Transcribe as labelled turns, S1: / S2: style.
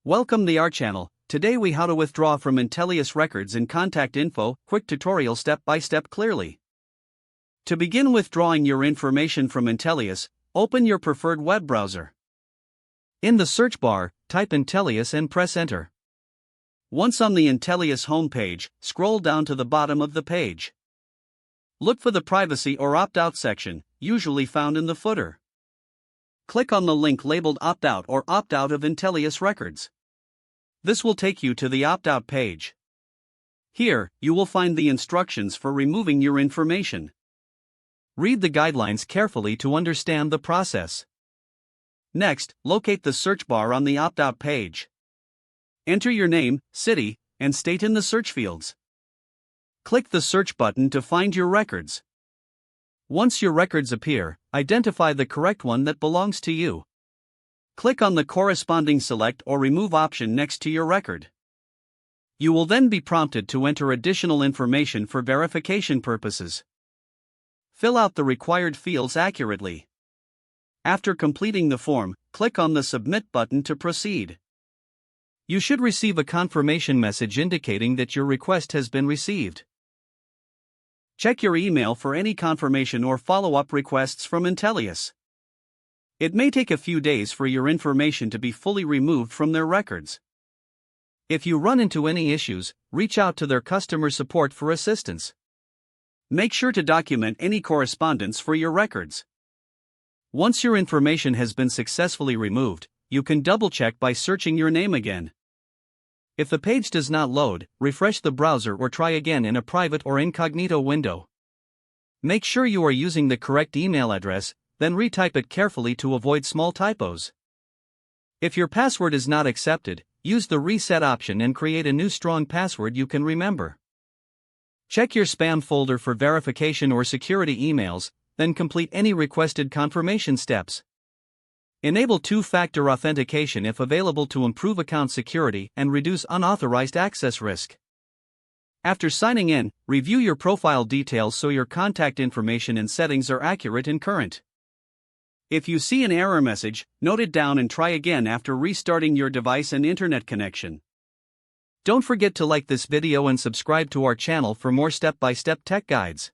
S1: Welcome to our channel. Today we how to withdraw from Intelius records and contact info, quick tutorial step by step clearly. To begin withdrawing your information from Intelius, open your preferred web browser. In the search bar, type Intelius and press enter. Once on the Intelius homepage, scroll down to the bottom of the page. Look for the privacy or opt-out section, usually found in the footer. Click on the link labeled Opt-out or Opt-out of Intelius records. This will take you to the opt-out page. Here, you will find the instructions for removing your information. Read the guidelines carefully to understand the process. Next, locate the search bar on the opt-out page. Enter your name, city, and state in the search fields. Click the search button to find your records. Once your records appear, identify the correct one that belongs to you. Click on the corresponding select or remove option next to your record. You will then be prompted to enter additional information for verification purposes. Fill out the required fields accurately. After completing the form, click on the Submit button to proceed. You should receive a confirmation message indicating that your request has been received. Check your email for any confirmation or follow-up requests from Intelius. It may take a few days for your information to be fully removed from their records. If you run into any issues, reach out to their customer support for assistance. Make sure to document any correspondence for your records. Once your information has been successfully removed, you can double-check by searching your name again. If the page does not load, refresh the browser or try again in a private or incognito window. Make sure you are using the correct email address, then retype it carefully to avoid small typos. If your password is not accepted, use the reset option and create a new strong password you can remember. Check your spam folder for verification or security emails, then complete any requested confirmation steps. Enable two-factor authentication if available to improve account security and reduce unauthorized access risk. After signing in, review your profile details so your contact information and settings are accurate and current. If you see an error message, note it down and try again after restarting your device and internet connection. Don't forget to like this video and subscribe to our channel for more step-by-step tech guides.